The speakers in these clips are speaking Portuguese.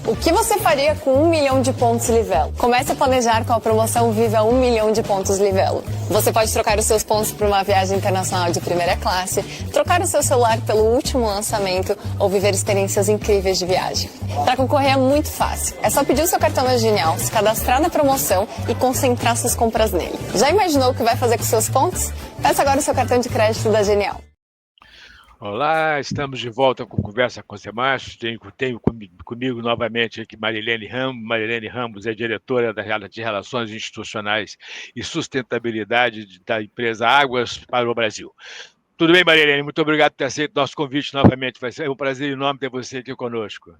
O que você faria com 1 milhão de pontos Livelo? Comece a planejar com a promoção Viva 1 milhão de pontos Livelo. Você pode trocar os seus pontos por uma viagem internacional de primeira classe, trocar o seu celular pelo último lançamento ou viver experiências incríveis de viagem. Para concorrer é muito fácil. É só pedir o seu cartão da Genial, se cadastrar na promoção e concentrar suas compras nele. Já imaginou o que vai fazer com seus pontos? Peça agora o seu cartão de crédito da Genial. Olá, estamos de volta com Conversa com Semastro. Tenho comigo novamente aqui Marilene Ramos. Marilene Ramos é diretora de Relações Institucionais e Sustentabilidade da empresa Águas para o Brasil. Tudo bem, Marilene? Muito obrigado por ter aceito nosso convite novamente. Vai ser um prazer enorme ter você aqui conosco.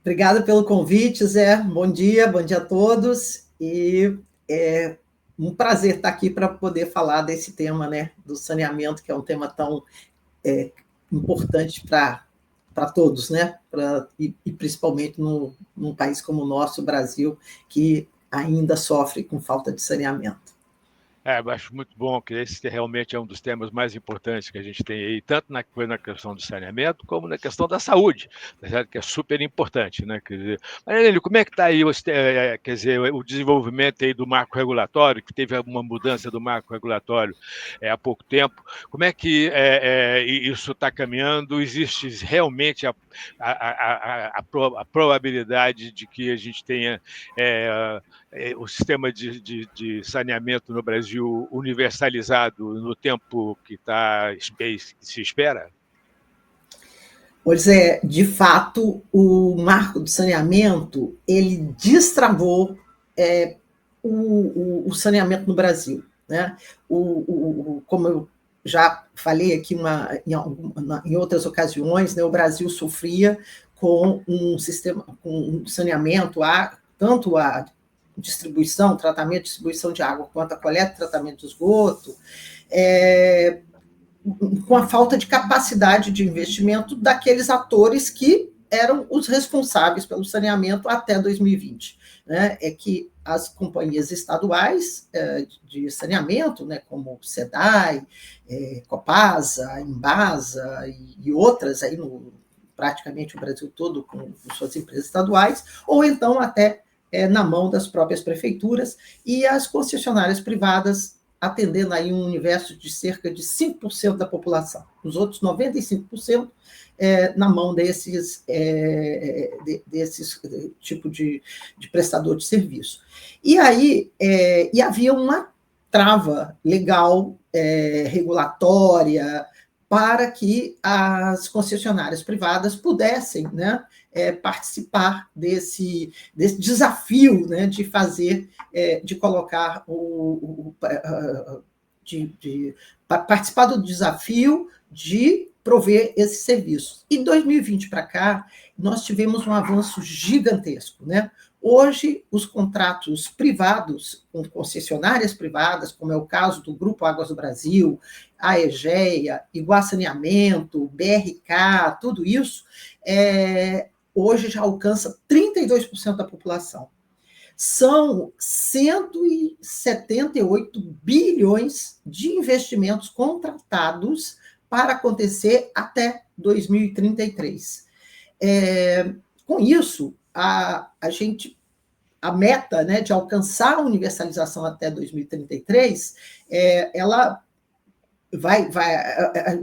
Obrigada pelo convite, Zé. Bom dia a todos. E é um prazer estar aqui para poder falar desse tema, né, do saneamento, que é um tema tão importante para todos, né, e principalmente num país como o nosso, o Brasil, que ainda sofre com falta de saneamento. Eu acho muito bom que esse realmente é um dos temas mais importantes que a gente tem aí, tanto na questão do saneamento, como na questão da saúde, que é super importante, né? Quer dizer, Marilene, como é que está aí quer dizer, o desenvolvimento aí do marco regulatório, que teve alguma mudança do marco regulatório há pouco tempo? Como é que isso está caminhando? Existe realmente a probabilidade de que a gente tenha o sistema de saneamento no Brasil universalizado no tempo que se espera? Pois é, de fato, o marco do saneamento, ele destravou o saneamento no Brasil, né? Como eu já falei aqui em outras ocasiões, né, o Brasil sofria com um sistema, com um saneamento, tanto a distribuição, tratamento e distribuição de água, quanto a coleta e tratamento de esgoto, com a falta de capacidade de investimento daqueles atores que eram os responsáveis pelo saneamento até 2020. Né? É que as companhias estaduais de saneamento, né, como SEDAI, Copasa, Embasa e outras, aí praticamente o Brasil todo com suas empresas estaduais, ou então até na mão das próprias prefeituras e as concessionárias privadas, atendendo aí um universo de cerca de 5% da população. Os outros 95% na mão desses tipo de prestador de serviço. E aí havia uma trava legal, regulatória, para que as concessionárias privadas pudessem, né, participar desse desafio, né, de fazer, de colocar participar do desafio de prover esses serviços. Em 2020 para cá, nós tivemos um avanço gigantesco, né? Hoje, os contratos privados, com concessionárias privadas, como é o caso do Grupo Águas do Brasil, a EGEA, Iguá Saneamento, BRK, tudo isso, hoje já alcança 32% da população. São 178 bilhões de investimentos contratados para acontecer até 2033. Com isso, a meta, né, de alcançar a universalização até 2033, ela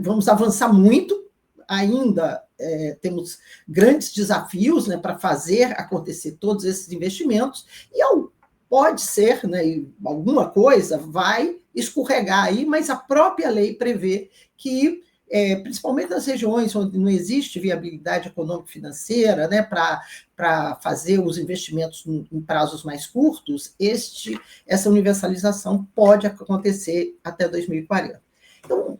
vamos avançar muito, ainda temos grandes desafios, né, para fazer acontecer todos esses investimentos, e pode ser, né, alguma coisa vai escorregar aí, mas a própria lei prevê que, principalmente nas regiões onde não existe viabilidade econômico-financeira, né, para fazer os investimentos em prazos mais curtos, essa universalização pode acontecer até 2040. Então,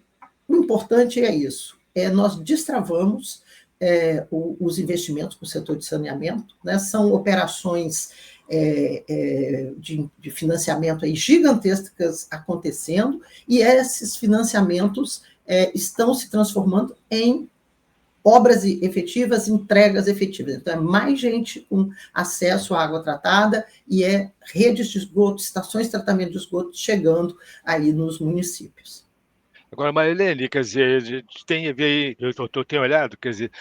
o importante é isso, nós destravamos os investimentos para o setor de saneamento, né, são operações de financiamento aí gigantescas acontecendo, e esses financiamentos estão se transformando em obras efetivas, entregas efetivas. Então, é mais gente com acesso à água tratada e redes de esgoto, estações de tratamento de esgoto chegando aí nos municípios. Agora, Marilene, quer dizer, a gente tem a ver, eu tenho olhado, quer dizer,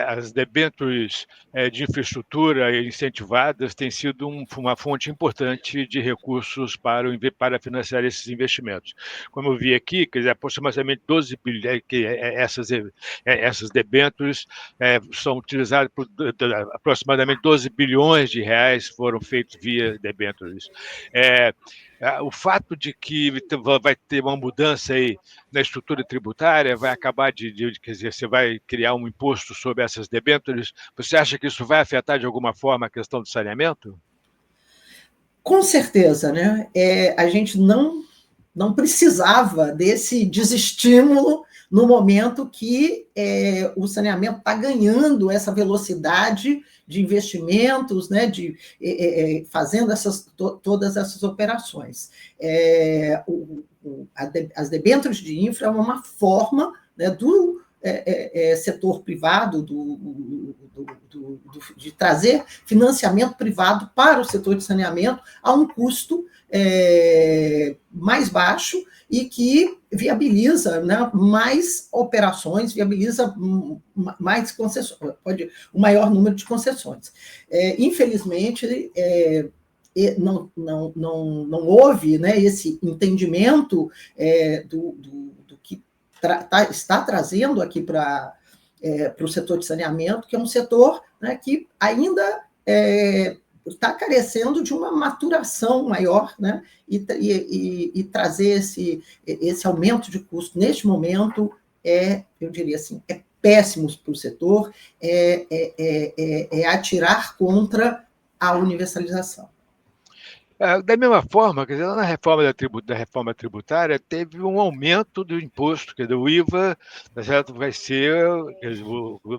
as debêntures de infraestrutura incentivadas têm sido uma fonte importante de recursos para financiar esses investimentos. Como eu vi aqui, quer dizer, aproximadamente 12 bilhões, que essas debêntures são utilizadas por aproximadamente 12 bilhões de reais foram feitos via debêntures. O fato de que vai ter uma mudança aí na estrutura tributária, vai acabar quer dizer, você vai criar um imposto sobre essas debêntures, você acha que isso vai afetar de alguma forma a questão do saneamento? Com certeza, né? A gente não precisava desse desestímulo no momento que o saneamento está ganhando essa velocidade de investimentos, né, fazendo todas essas operações. As debêntures de infra é uma forma, né, do setor privado de trazer financiamento privado para o setor de saneamento a um custo mais baixo e que viabiliza, né, mais operações, viabiliza mais concessões, o maior número de concessões. Infelizmente, não houve, né, esse entendimento do que está trazendo aqui para o setor de saneamento, que é um setor, né, que ainda está carecendo de uma maturação maior, né, e trazer esse aumento de custo neste momento eu diria assim, é péssimo para o setor, atirar contra a universalização. Da mesma forma, quer dizer, lá na reforma tributária, teve um aumento do imposto, quer dizer, o IVA, certo, vai ser, quer dizer,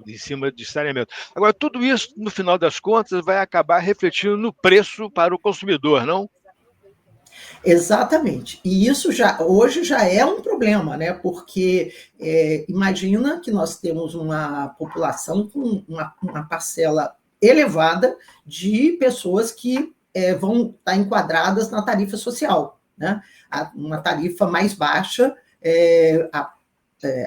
em cima de saneamento. Agora, tudo isso, no final das contas, vai acabar refletindo no preço para o consumidor, não? Exatamente. E isso hoje já é um problema, né? Porque imagina que nós temos uma população com uma parcela elevada de pessoas que vão estar enquadradas na tarifa social, né? Uma tarifa mais baixa,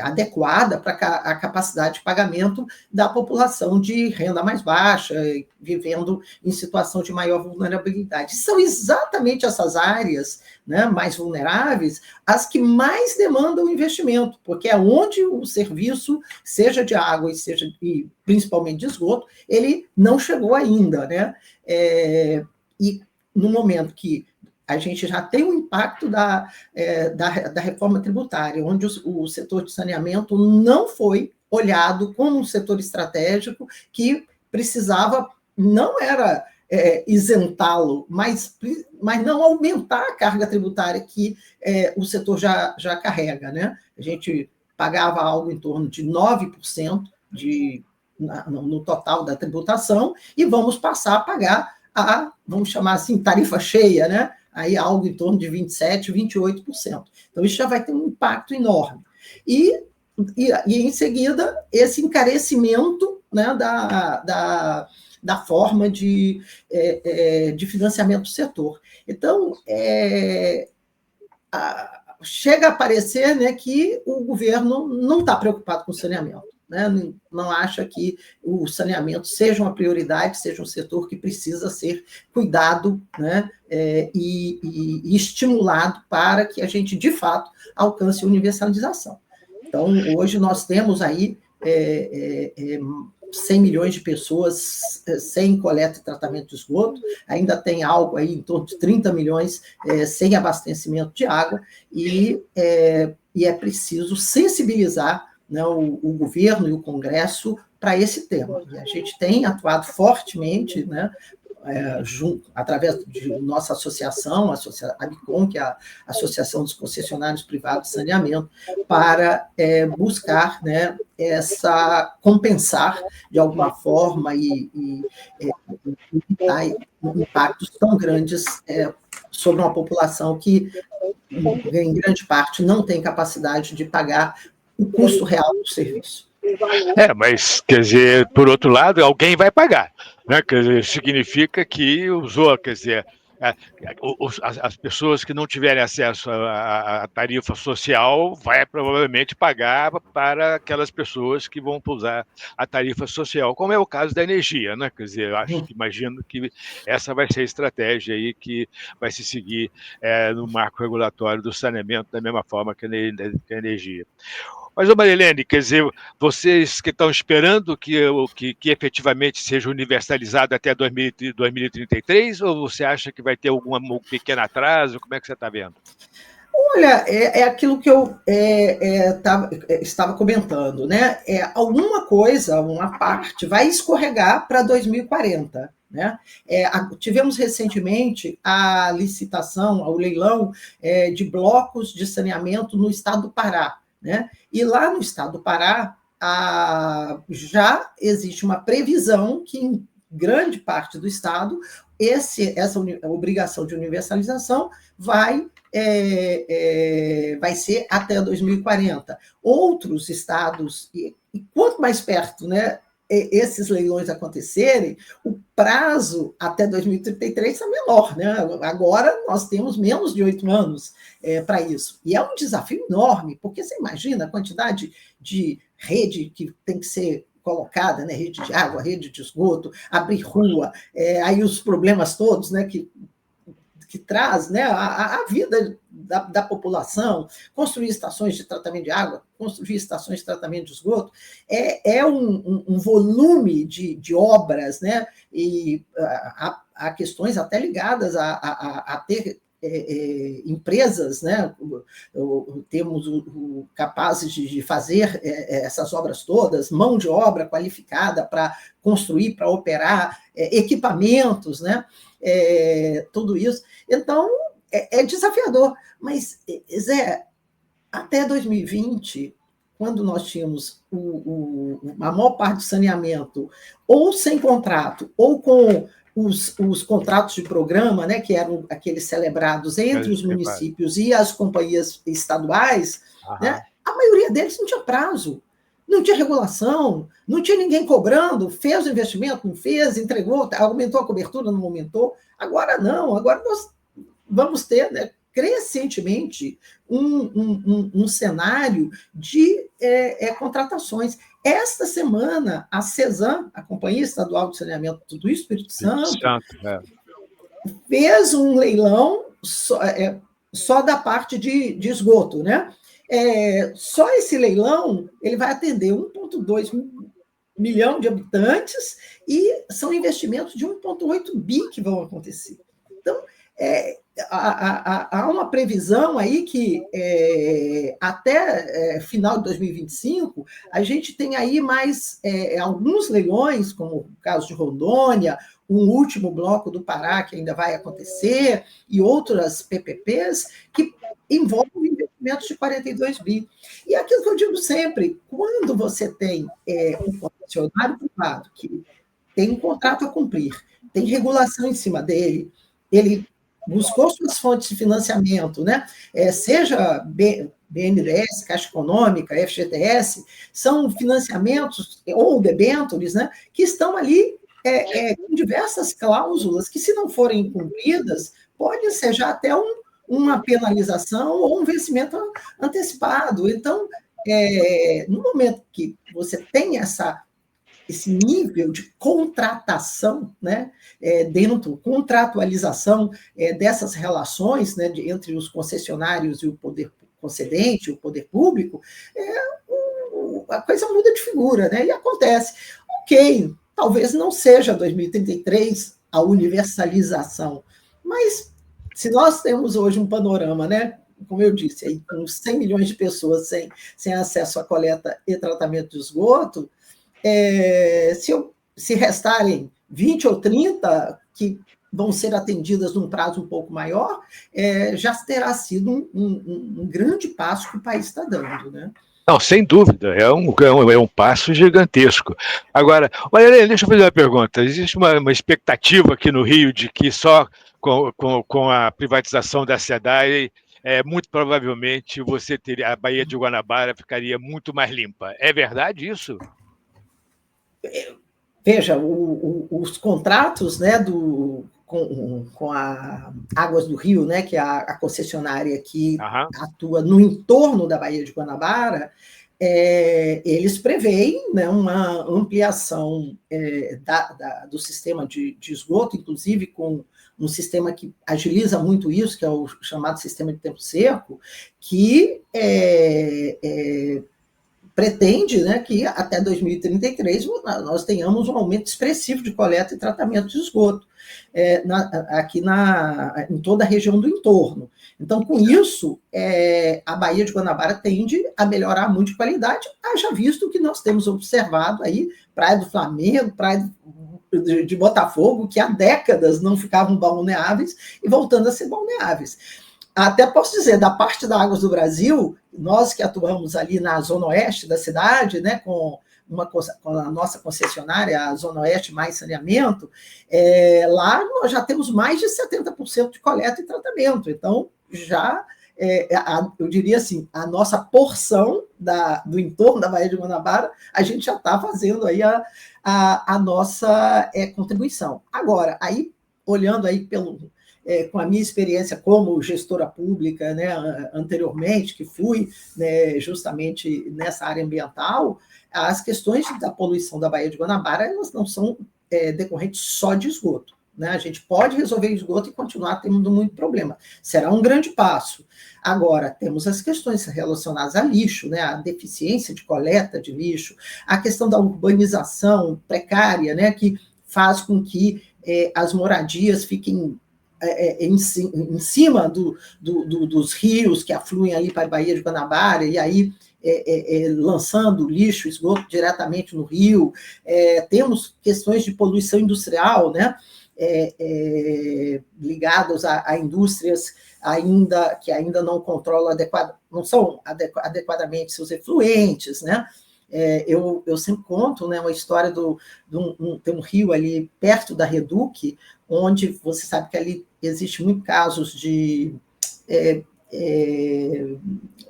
adequada para a capacidade de pagamento da população de renda mais baixa, vivendo em situação de maior vulnerabilidade. São exatamente essas áreas, né, mais vulneráveis as que mais demandam investimento, porque é onde o serviço, seja de água e principalmente de esgoto, ele não chegou ainda, né? E no momento que a gente já tem o impacto da reforma tributária, onde o setor de saneamento não foi olhado como um setor estratégico que precisava, não era isentá-lo, mas não aumentar a carga tributária que o setor já carrega, né? A gente pagava algo em torno de 9% no total da tributação e vamos passar a pagar vamos chamar assim, tarifa cheia, né? Aí algo em torno de 27%, 28%. Então, isso já vai ter um impacto enorme. E em seguida, esse encarecimento, né, da forma de financiamento do setor. Então, chega a parecer, né, que o governo não está preocupado com o saneamento. Né, não acha que o saneamento seja uma prioridade, seja um setor que precisa ser cuidado, né, e estimulado para que a gente, de fato, alcance universalização. Então, hoje nós temos aí 100 milhões de pessoas sem coleta e tratamento de esgoto, ainda tem algo aí em torno de 30 milhões sem abastecimento de água, e é preciso sensibilizar, né, o governo e o Congresso para esse tema. E a gente tem atuado fortemente, né, através de nossa associação, a ABICOM, que é a Associação dos Concessionários Privados de Saneamento, para buscar, né, compensar de alguma forma e evitar impactos tão grandes sobre uma população que, em grande parte, não tem capacidade de pagar o custo real do serviço. Mas, quer dizer, por outro lado, alguém vai pagar, né? Quer dizer, significa que usou, quer dizer, as pessoas que não tiverem acesso à tarifa social vai provavelmente pagar para aquelas pessoas que vão usar a tarifa social, como é o caso da energia, né? Quer dizer, imagino que essa vai ser a estratégia aí que vai se seguir no marco regulatório do saneamento, da mesma forma que a energia. Mas, Marilene, quer dizer, vocês que estão esperando que efetivamente seja universalizado até 2033, ou você acha que vai ter algum pequeno atraso? Como é que você está vendo? Olha, é aquilo que eu estava comentando, né? Alguma coisa, uma parte, vai escorregar para 2040. Né? Tivemos recentemente a licitação, o leilão de blocos de saneamento no estado do Pará. Né? E lá no estado do Pará já existe uma previsão que em grande parte do estado essa obrigação de universalização vai ser até 2040. Outros estados, e quanto mais perto, né, esses leilões acontecerem, o prazo até 2033 é menor. Né? Agora nós temos menos de 8 anos para isso. E é um desafio enorme, porque você imagina a quantidade de rede que tem que ser colocada, né? Rede de água, rede de esgoto, abrir rua, aí os problemas todos, né, que traz, né, a vida da população, construir estações de tratamento de água, construir estações de tratamento de esgoto, é um volume de obras, né, e há questões até ligadas a ter empresas, né, temos capazes de fazer essas obras todas, mão de obra qualificada para construir, para operar, equipamentos, né, tudo isso. Então, é desafiador. Mas, Zé, até 2020, quando nós tínhamos a maior parte do saneamento ou sem contrato, ou com os contratos de programa, né, que eram aqueles celebrados entre os municípios e as companhias estaduais, né, a maioria deles não tinha prazo, não tinha regulação, não tinha ninguém cobrando, fez o investimento, não fez, entregou, aumentou a cobertura, não aumentou. Agora não, agora nós vamos ter, né, crescentemente um cenário de contratações. Esta semana, a CESAM, a Companhia Estadual de Saneamento do Espírito Santo, fez um leilão só da parte de esgoto. Né? Só esse leilão ele vai atender 1,2 milhão de habitantes e são investimentos de 1,8 bi que vão acontecer. Então, há uma previsão aí que até final de 2025 a gente tem aí mais alguns leilões, como o caso de Rondônia, um último bloco do Pará que ainda vai acontecer, e outras PPPs que envolvem investimentos de 42 bi. E aquilo que eu digo sempre, quando você tem um concessionário privado que tem um contrato a cumprir, tem regulação em cima dele, ele buscou suas fontes de financiamento, né? Seja BNDES, Caixa Econômica, FGTS, são financiamentos ou debêntures, né, que estão ali com diversas cláusulas que, se não forem cumpridas, podem ser já até uma penalização ou um vencimento antecipado. Então, no momento que você tem esse nível de contratação, né, contratualização dessas relações, né, entre os concessionários e o poder concedente, o poder público, a coisa muda de figura, né, e acontece. Ok, talvez não seja 2033 a universalização, mas se nós temos hoje um panorama, né, como eu disse, aí, com 100 milhões de pessoas sem acesso à coleta e tratamento de esgoto, se restarem 20 ou 30 que vão ser atendidas num prazo um pouco maior, já terá sido um grande passo que o país está dando, né? Não, sem dúvida, é um passo gigantesco. Agora, olha, deixa eu fazer uma pergunta. Existe uma expectativa aqui no Rio de que só com a privatização da SEDAI, muito provavelmente a Baía de Guanabara ficaria muito mais limpa. É verdade isso? Veja, os contratos, né, com a Águas do Rio, né, que é a concessionária que Aham. atua no entorno da Baía de Guanabara, eles preveem, né, uma ampliação do sistema de esgoto, inclusive com um sistema que agiliza muito isso, que é o chamado sistema de tempo seco, que pretende, né, que até 2033 nós tenhamos um aumento expressivo de coleta e tratamento de esgoto aqui em toda a região do entorno. Então, com isso, a Baía de Guanabara tende a melhorar muito de qualidade, haja visto que nós temos observado aí Praia do Flamengo, Praia de Botafogo, que há décadas não ficavam balneáveis e voltando a ser balneáveis. Até posso dizer, da parte da Águas do Brasil, nós que atuamos ali na zona oeste da cidade, né, com a nossa concessionária, a Zona Oeste Mais Saneamento, lá nós já temos mais de 70% de coleta e tratamento. Então, já, eu diria assim, a nossa porção do entorno da Baía de Guanabara, a gente já está fazendo aí a nossa contribuição. Agora, aí, olhando aí com a minha experiência como gestora pública, né, anteriormente, que fui, né, justamente nessa área ambiental, as questões da poluição da Baía de Guanabara, elas não são decorrentes só de esgoto, né? A gente pode resolver esgoto e continuar tendo muito problema. Será um grande passo. Agora, temos as questões relacionadas a lixo, né? A deficiência de coleta de lixo, a questão da urbanização precária, né? Que faz com que as moradias fiquem em cima dos rios que afluem ali para a Baía de Guanabara, e aí lançando lixo, esgoto diretamente no rio. Temos questões de poluição industrial, né? Ligados a indústrias que ainda não controlam não são adequadamente seus efluentes, né? Eu sempre conto, né, uma história tem um rio ali perto da Reduc, onde você sabe que ali existe muitos casos de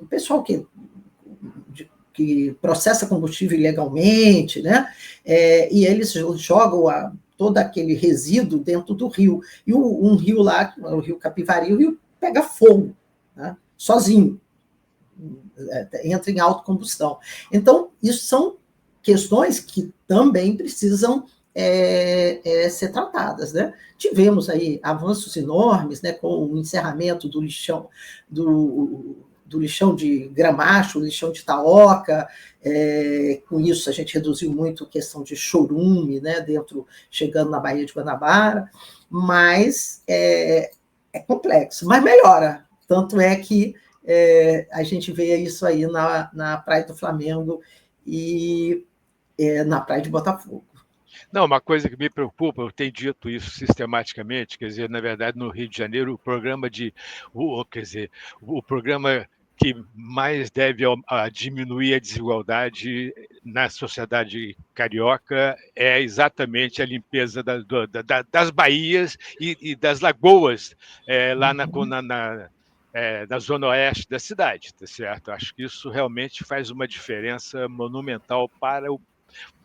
o pessoal que processa combustível ilegalmente, né? E eles jogam todo aquele resíduo dentro do rio. E um rio lá, o rio Capivari, o rio pega fogo, né? Sozinho. Entra em autocombustão. Então, isso são questões que também precisam ser tratadas, né? Tivemos aí avanços enormes, né, com o encerramento do lixão de Gramacho, o lixão de Itaoca. Com isso a gente reduziu muito a questão de chorume, né, chegando na Baía de Guanabara, mas é complexo, mas melhora. Tanto é que a gente vê isso aí na Praia do Flamengo e na Praia de Botafogo. Não, uma coisa que me preocupa, eu tenho dito isso sistematicamente, quer dizer, na verdade, no Rio de Janeiro, o programa que mais deve diminuir a desigualdade na sociedade carioca é exatamente a limpeza das baías e das lagoas lá na zona oeste da cidade, tá certo? Acho que isso realmente faz uma diferença monumental para o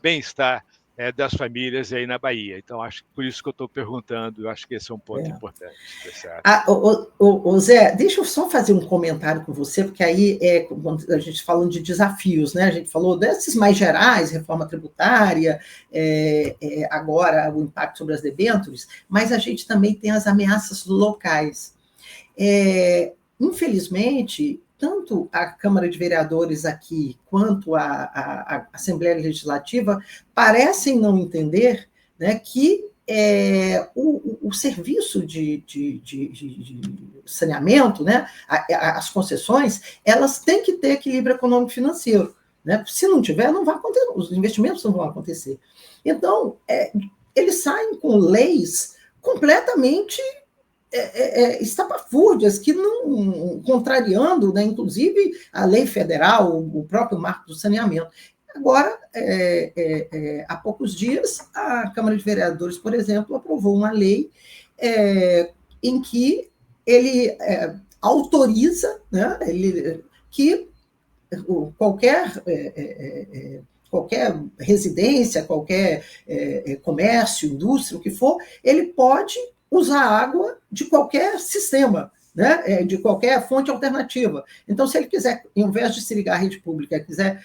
bem-estar das famílias aí na Bahia. Então, acho que por isso que eu estou perguntando, eu acho que esse é um ponto importante. Tá certo? Zé, deixa eu só fazer um comentário com você, porque aí a gente falando de desafios, né? A gente falou desses mais gerais, reforma tributária, agora o impacto sobre as debêntures, mas a gente também tem as ameaças locais. Infelizmente, tanto a Câmara de Vereadores aqui quanto a Assembleia Legislativa parecem não entender, né, que o serviço de saneamento, né, as concessões, elas têm que ter equilíbrio econômico e financeiro. Né? Se não tiver, não vai acontecer, os investimentos não vão acontecer. Então, eles saem com leis completamente estapafúrdias, que não, contrariando, né, inclusive a lei federal, o próprio marco do saneamento. Agora, há poucos dias, a Câmara de Vereadores, por exemplo, aprovou uma lei em que ele autoriza, né, que qualquer residência, qualquer comércio, indústria, o que for, ele pode usar água de qualquer sistema, né, de qualquer fonte alternativa. Então, se ele quiser, em vez de se ligar à rede pública, quiser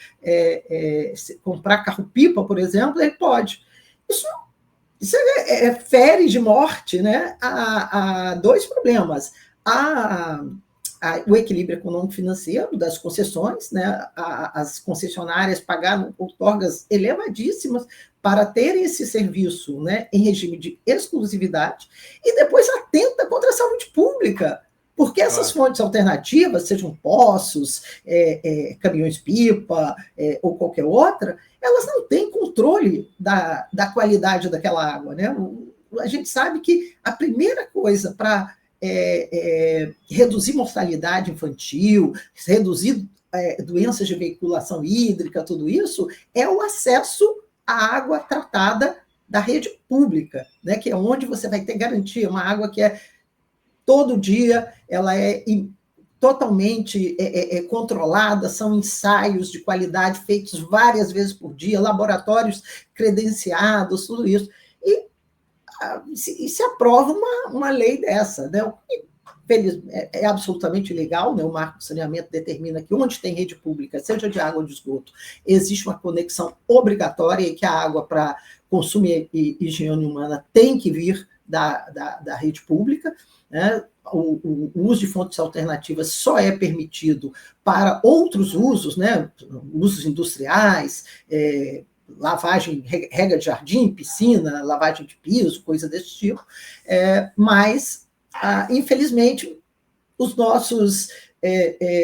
comprar carro-pipa, por exemplo, ele pode. Isso fere de morte, né, a dois problemas. O equilíbrio econômico-financeiro das concessões, né, as concessionárias pagaram outorgas elevadíssimas para terem esse serviço, né, em regime de exclusividade, e depois atenta contra a saúde pública, porque essas fontes alternativas, sejam poços, caminhões-pipa ou qualquer outra, elas não têm controle da qualidade daquela água, né? A gente sabe que a primeira coisa para reduzir mortalidade infantil, reduzir doenças de veiculação hídrica, tudo isso, é o acesso à água tratada da rede pública, né? Que é onde você vai ter garantia, uma água que todo dia, ela é totalmente controlada, são ensaios de qualidade feitos várias vezes por dia, laboratórios credenciados, tudo isso. E se aprova uma lei dessa, né? É absolutamente ilegal, né? O Marco do Saneamento determina que onde tem rede pública, seja de água ou de esgoto, existe uma conexão obrigatória e que a água para consumo e higiene humana tem que vir da rede pública, né? O uso de fontes alternativas só é permitido para outros usos, né? Usos industriais, lavagem, rega de jardim, piscina, lavagem de piso, coisa desse tipo, mas, infelizmente, os nossos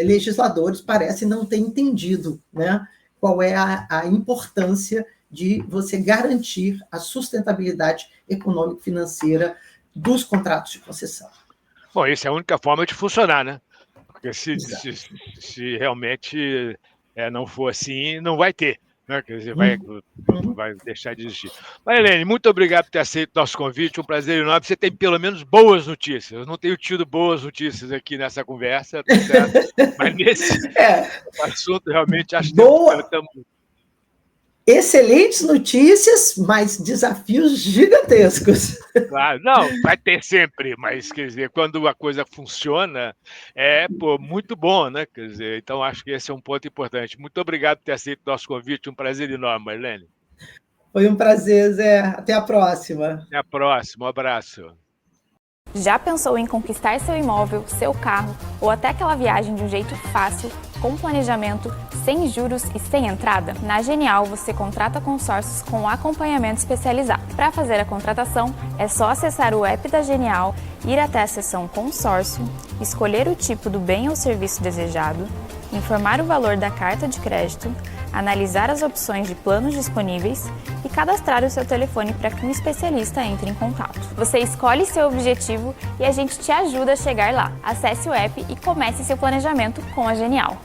legisladores parecem não ter entendido, né, qual é a importância de você garantir a sustentabilidade econômico-financeira dos contratos de concessão. Bom, essa é a única forma de funcionar, né? Porque se realmente não for assim, não vai ter, né? Quer dizer, vai deixar de existir. Marilene, muito obrigado por ter aceito o nosso convite, um prazer enorme. Você tem pelo menos boas notícias. Eu não tenho tido boas notícias aqui nessa conversa, tá certo? Mas nesse assunto, realmente, acho que estamos... Excelentes notícias, mas desafios gigantescos. Claro, não, vai ter sempre, mas, quer dizer, quando a coisa funciona, muito bom, né? Quer dizer, então acho que esse é um ponto importante. Muito obrigado por ter aceito o nosso convite, um prazer enorme, Marilene. Foi um prazer, Zé. Até a próxima. Até a próxima, um abraço. Já pensou em conquistar seu imóvel, seu carro ou até aquela viagem de um jeito fácil, com planejamento, sem juros e sem entrada? Na Genial você contrata consórcios com acompanhamento especializado. Para fazer a contratação, é só acessar o app da Genial, ir até a seção Consórcio, escolher o tipo do bem ou serviço desejado, informar o valor da carta de crédito, analisar as opções de planos disponíveis e cadastrar o seu telefone para que um especialista entre em contato. Você escolhe seu objetivo e a gente te ajuda a chegar lá. Acesse o app e comece seu planejamento com a Genial.